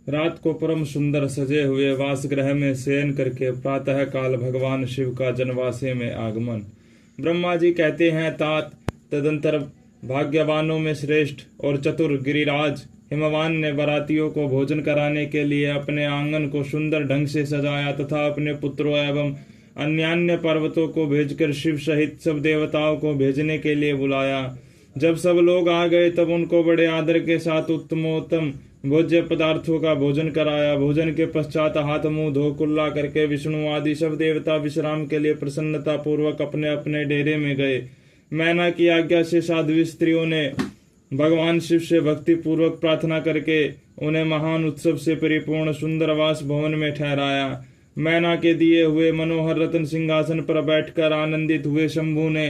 रात को परम सुंदर सजे हुए वासगृह में शयन करके प्रातः काल भगवान शिव का जनवासे में आगमन। ब्रह्मा जी कहते हैं तात तदंतर भाग्यवानों में श्रेष्ठ और चतुर गिरिराज हिमवान ने बारातियों को भोजन कराने के लिए अपने आंगन को सुंदर ढंग से सजाया तथा अपने पुत्रों एवं अन्यान्य पर्वतों को भेजकर शिव सहित सब देवताओं को भेजने के लिए बुलाया। जब सब लोग आ गए तब उनको बड़े आदर के साथ उत्तमोत्तम भोज्य पदार्थों का भोजन कराया। भोजन के पश्चात हाथ मुंह धो कुल्ला करके विष्णु आदि सब देवता विश्राम के लिए प्रसन्नता पूर्वक अपने अपने डेरे में गए। मैना की आज्ञा से साध्वी स्त्रियों ने भगवान शिव से भक्ति पूर्वक प्रार्थना करके उन्हें महान उत्सव से परिपूर्ण सुंदर वास भवन में ठहराया। मैना के दिए हुए मनोहर रत्न सिंहासन पर बैठकर आनंदित हुए शंभु ने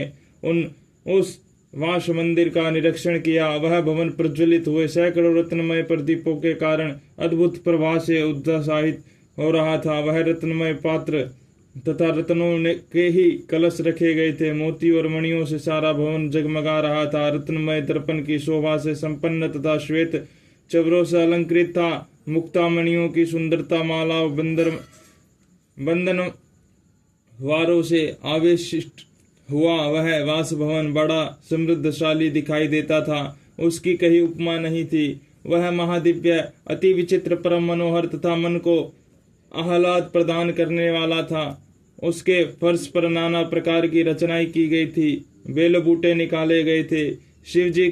उस वास मंदिर का निरीक्षण किया। वह भवन प्रज्वलित हुए सैकड़ों रत्नमय प्रदीपों के कारण अद्भुत प्रभा से उत्साहित हो रहा था। वह रत्नमय पात्र तथा रत्नों के ही कलश रखे गए थे। मोती और मणियों से सारा भवन जगमगा रहा था। रत्नमय दर्पण की शोभा से संपन्न तथा श्वेत चवरों से अलंकृत था। मुक्तामणियों की सुंदरता माला बंधन वारों से आवेशित हुआ वह वास भवन बड़ा समृद्धशाली दिखाई देता था। उसकी कहीं उपमा नहीं थी। वह महादिव्य अति विचित्र परम मनोहर तथा मन को आह्लाद प्रदान करने वाला था। उसके फर्श पर नाना प्रकार की रचनाएं की गई थी। बेल बूटे निकाले गए थे। शिव जी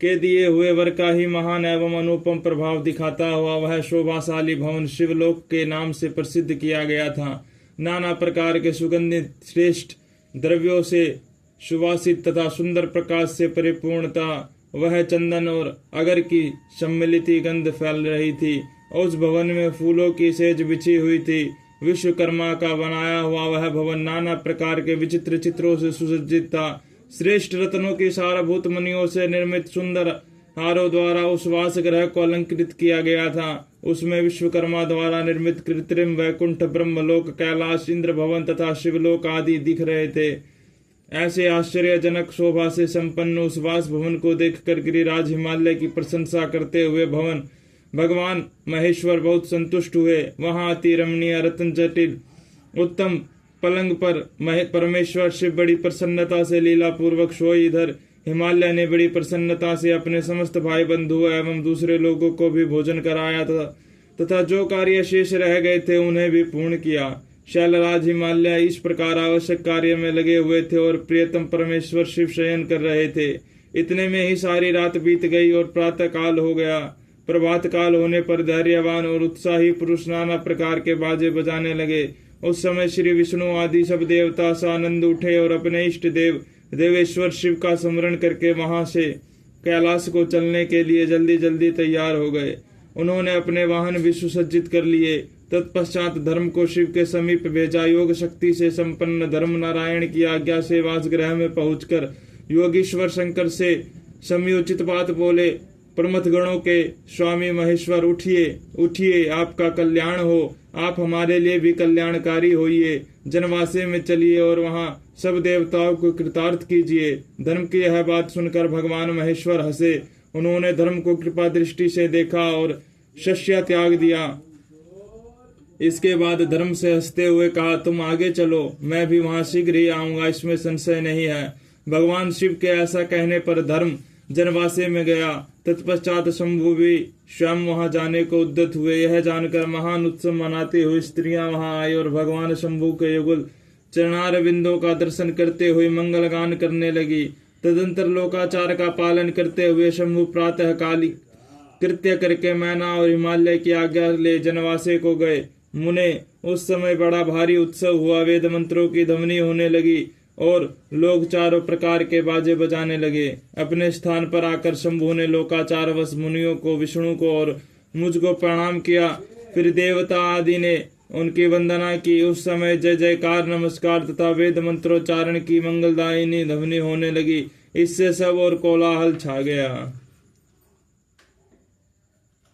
के दिए हुए वर का ही महान एवं अनुपम प्रभाव दिखाता हुआ वह शोभाशाली भवन शिवलोक के नाम से प्रसिद्ध किया गया था। नाना प्रकार के सुगंधित श्रेष्ठ द्रव्यों से सुवासित तथा सुंदर प्रकाश से परिपूर्ण था। वह चंदन और अगर की सम्मिलित गंध फैल रही थी। उस भवन में फूलों की सेज बिछी हुई थी। विश्वकर्मा का बनाया हुआ वह भवन नाना प्रकार के विचित्र चित्रों से सुसज्जित था। श्रेष्ठ रत्नों की सारभूत मणियों से निर्मित सुंदर हारों द्वारा उस वास ग्रह को अलंकृत किया गया था। उसमें विश्वकर्मा द्वारा निर्मित कृत्रिम वैकुंठ ब्रह्मलोक कैलाश इंद्र भवन तथा शिवलोक आदि दिख रहे थे। ऐसे आश्चर्यजनक शोभा से संपन्न उस वास भवन को देखकर गिरिराज हिमालय की प्रशंसा करते हुए भगवान महेश्वर बहुत संतुष्ट हुए। वहां अति रमणीय रत्न जटिल उत्तम पलंग पर परमेश्वर शिव बड़ी प्रसन्नता से लीला पूर्वक सोए। इधर हिमालय ने बड़ी प्रसन्नता से अपने समस्त भाई बंधु एवं दूसरे लोगों को भी भोजन कराया तथा जो कार्य शेष रह गए थे उन्हें भी पूर्ण किया। शैलराज हिमालय इस प्रकार आवश्यक कार्य में लगे हुए थे और प्रियतम परमेश्वर शिव शयन कर रहे थे। इतने में ही सारी रात बीत गई और प्रातः काल हो गया। प्रभात काल होने पर धैर्यवान और उत्साही पुरुष नाना प्रकार के बाजे बजाने लगे। उस समय श्री विष्णु आदि सब देवता सानंद उठे और अपने इष्ट देव देवेश्वर शिव का स्मरण करके वहां से कैलाश को चलने के लिए जल्दी जल्दी तैयार हो गए। उन्होंने अपने वाहन भी सुसज्जित कर लिए। तत्पश्चात धर्म को शिव के समीप भेजा। योग शक्ति से संपन्न धर्म नारायण की आज्ञा से वासगृह में पहुंचकर योगीश्वर शंकर से समयोचित बात बोले। प्रमथ गणों के स्वामी महेश्वर उठिए उठिए, आपका कल्याण हो। आप हमारे लिए भी कल्याणकारी होइए। जनवासे में चलिए और वहां सब देवताओं को कृतार्थ कीजिए। धर्म की यह बात सुनकर भगवान महेश्वर हंसे। उन्होंने धर्म को कृपा दृष्टि से देखा और शस्या त्याग दिया। इसके बाद धर्म से हंसते हुए कहा, तुम आगे चलो, मैं भी वहां शीघ्र ही आऊंगा, इसमें संशय नहीं है। भगवान शिव के ऐसा कहने पर धर्म जनवासे में गया। तत्पश्चात शंभु भी स्वयं वहां जाने को उद्यत हुए। यह जानकर महान उत्सव मनाते हुए स्त्रियां वहां आई और भगवान शंभु के युगल चरणार बिंदों का दर्शन करते हुए मंगल गान करने लगी। तदंतर लोकाचार का पालन करते हुए शंभु प्रातः काली कृत्य करके मैना और हिमालय की आज्ञा ले जनवासे को गए। मुने उस समय बड़ा भारी उत्सव हुआ। वेद मंत्रों की ध्वनि होने लगी और लोग चारों प्रकार के बाजे बजाने लगे। अपने स्थान पर आकर शंभु ने लोकाचार वश मुनियों को, विष्णु को और मुझको प्रणाम किया। फिर देवता आदि ने उनकी वंदना की। उस समय जय जयकार, नमस्कार तथा वेद मंत्रोच्चारण की मंगलदायिनी ध्वनि होने लगी। इससे सब और कोलाहल छा गया।